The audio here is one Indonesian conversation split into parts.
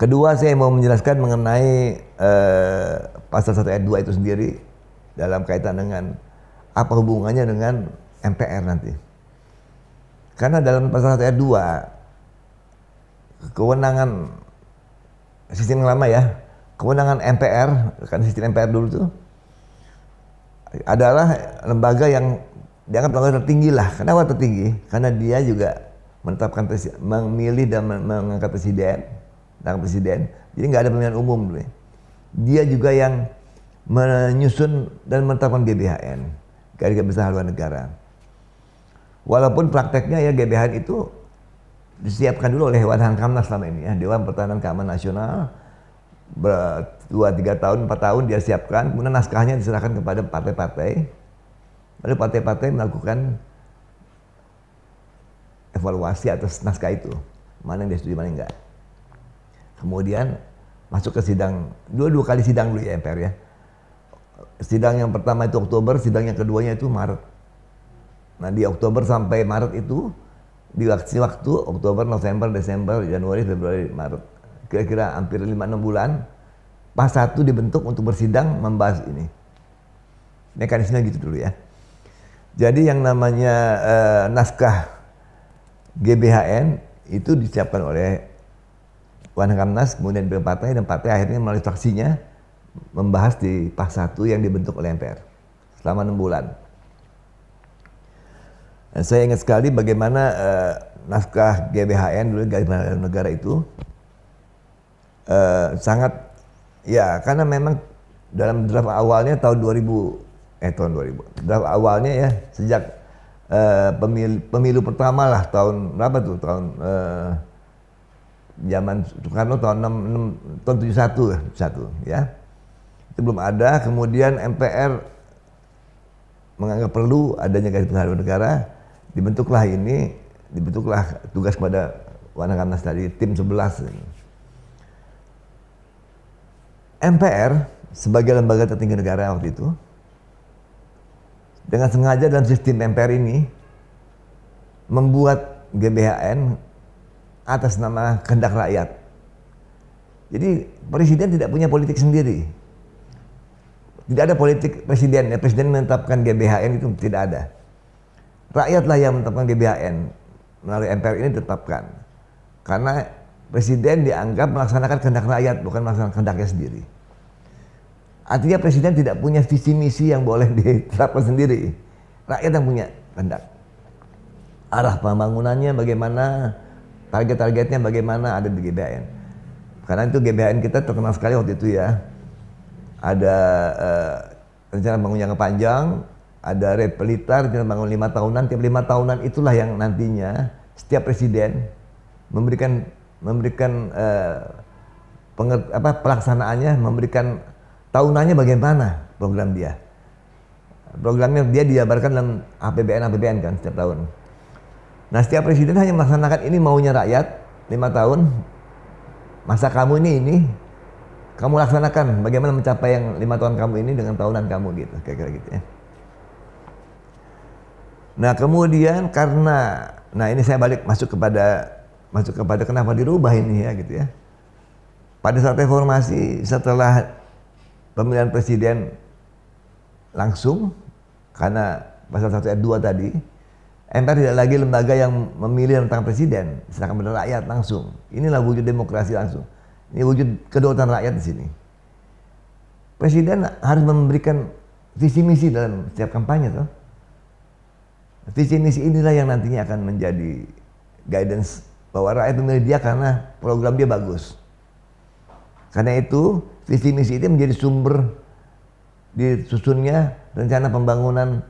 Kedua, saya mau menjelaskan mengenai pasal 1 ayat 2 itu sendiri dalam kaitan dengan apa hubungannya dengan MPR nanti. Karena dalam pasal 1 ayat 2, kewenangan sistem yang lama ya, kewenangan MPR, kan sistem MPR dulu tuh adalah lembaga yang dianggap lembaga tertinggi lah. Kenapa tertinggi? Karena dia juga menetapkan memilih dan mengangkat presiden. Jadi nggak ada pemilihan umum. Dia juga yang menyusun dan menetapkan GBHN, Garis Besar Haluan Negara. Walaupun prakteknya ya GBHN itu disiapkan dulu oleh Dewan Hamnas selama ini ya, Dewan Pertahanan Keamanan Nasional, 2-3 tahun, 4 tahun dia siapkan, kemudian naskahnya diserahkan kepada partai-partai, lalu partai-partai melakukan evaluasi atas naskah itu, mana yang dia setuju, mana yang enggak. Kemudian masuk ke sidang, dua kali sidang dulu ya MPR ya. Sidang yang pertama itu Oktober, sidang yang keduanya itu Maret. Nah di Oktober sampai Maret itu, di waktu Oktober, November, Desember, Januari, Februari, Maret, kira-kira hampir 5-6 bulan, PAS 1 dibentuk untuk bersidang membahas ini. Mekanisme gitu dulu ya. Jadi yang namanya naskah GBHN itu disiapkan oleh Dewan Hamnas, kemudian partai, dan partai akhirnya melalui fraksinya membahas di PAS 1 yang dibentuk oleh MPR selama 6 bulan. Dan saya ingat sekali bagaimana naskah GBHN dulu, Garis Besar Haluan Negara itu sangat ya, karena memang dalam draft awalnya tahun 2000 draft awalnya ya sejak pemilu pertama lah, tahun berapa tuh, tahun zaman Soekarno tahun 71 ya, itu belum ada. Kemudian MPR menganggap perlu adanya Garis Besar Haluan Negara, dibentuklah tugas kepada Dewan Hamnas tadi, tim 11. MPR sebagai lembaga tertinggi negara waktu itu, dengan sengaja dalam sistem MPR ini membuat GBHN atas nama kehendak rakyat. Jadi presiden tidak punya politik sendiri. Tidak ada politik presiden. Ya, presiden menetapkan GBHN itu tidak ada. Rakyatlah yang menetapkan GBHN melalui MPR ini ditetapkan. Karena presiden dianggap melaksanakan kehendak rakyat, bukan melaksanakan kehendaknya sendiri. Artinya presiden tidak punya visi misi yang boleh ditetapkan sendiri. Rakyat yang punya kehendak. Arah pembangunannya bagaimana, target-targetnya bagaimana, ada di GBHN. Karena itu GBHN kita terkenal sekali waktu itu ya. Ada rencana bangun jangka panjang, ada repelita, rencana bangun 5 tahunan. Tiap 5 tahunan itulah yang nantinya setiap presiden memberikan pelaksanaannya, memberikan tahunannya bagaimana program dia. Programnya dia dijabarkan dalam APBN kan setiap tahun. Nah setiap presiden hanya melaksanakan ini maunya rakyat, 5 tahun, masa kamu ini kamu laksanakan bagaimana mencapai yang 5 tahun kamu ini dengan tahunan kamu gitu, kira-kira gitu ya. Nah kemudian karena, nah ini saya masuk kepada kenapa dirubah ini ya gitu ya. Pada saat reformasi setelah pemilihan presiden langsung, karena pasal 1 ayat 2 tadi, MPR tidak lagi lembaga yang memilih tentang presiden, diserahkan pada rakyat langsung. Inilah wujud demokrasi langsung. Ini wujud kedaulatan rakyat di sini. Presiden harus memberikan visi misi dalam setiap kampanye toh. Visi misi inilah yang nantinya akan menjadi guidance bahwa rakyat memilih dia karena program dia bagus. Karena itu visi misi itu menjadi sumber disusunnya rencana pembangunan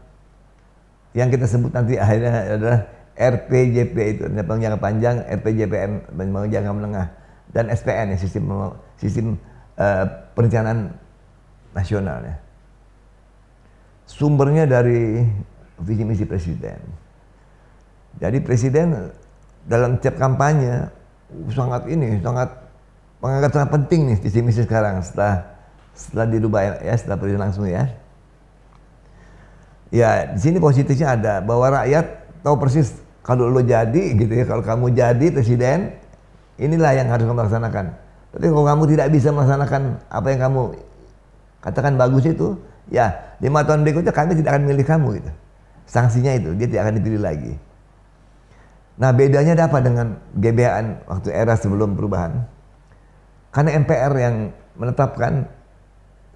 yang kita sebut nanti akhirnya adalah RPJP, itu rencana jangka panjang, RPJPM pembangunan jangka menengah, dan SPN ya, sistem perencanaan nasional ya. Sumbernya dari visi misi presiden. Jadi presiden dalam tiap kampanye sangat menganggap sangat penting nih visi misi sekarang setelah dirubah ya, setelah presiden langsung ya. Ya di sini positifnya ada bahwa rakyat tahu persis kalau lo jadi gitu ya, kalau kamu jadi presiden, inilah yang harus kamu laksanakan. Tapi kalau kamu tidak bisa melaksanakan apa yang kamu katakan bagus itu, ya 5 tahun berikutnya kami tidak akan memilih kamu gitu. Sanksinya itu, dia tidak akan dipilih lagi. Nah bedanya ada apa dengan GBHN waktu era sebelum perubahan? Karena MPR yang menetapkan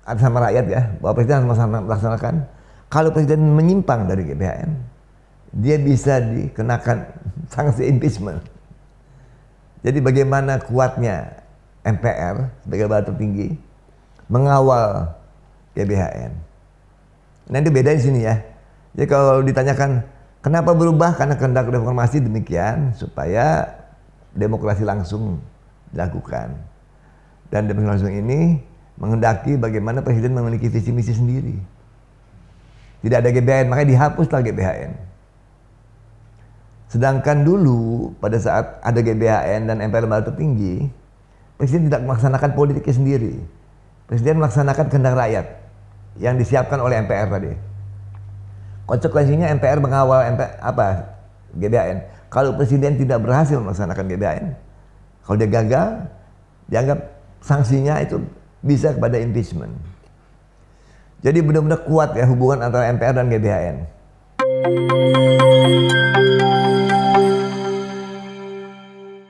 atas nama rakyat ya, bahwa presiden harus melaksanakan. Kalau presiden menyimpang dari GBHN, dia bisa dikenakan sanksi impeachment. Jadi bagaimana kuatnya MPR sebagai lembaga tertinggi mengawal GBHN. Nah itu beda di sini ya. Jadi kalau ditanyakan kenapa berubah, karena kehendak reformasi demikian supaya demokrasi langsung dilakukan. Dan demokrasi langsung ini menghendaki bagaimana presiden memiliki visi misi sendiri. Tidak ada GBHN, makanya dihapuslah GBHN. Sedangkan dulu pada saat ada GBHN dan MPR lembaga tertinggi, presiden tidak melaksanakan politiknya sendiri. Presiden melaksanakan kehendak rakyat yang disiapkan oleh MPR tadi. Konsekuensinya MPR mengawal GBHN. Kalau presiden tidak berhasil melaksanakan GBHN, kalau dia gagal, dianggap sanksinya itu bisa kepada impeachment. Jadi benar-benar kuat ya hubungan antara MPR dan GBHN.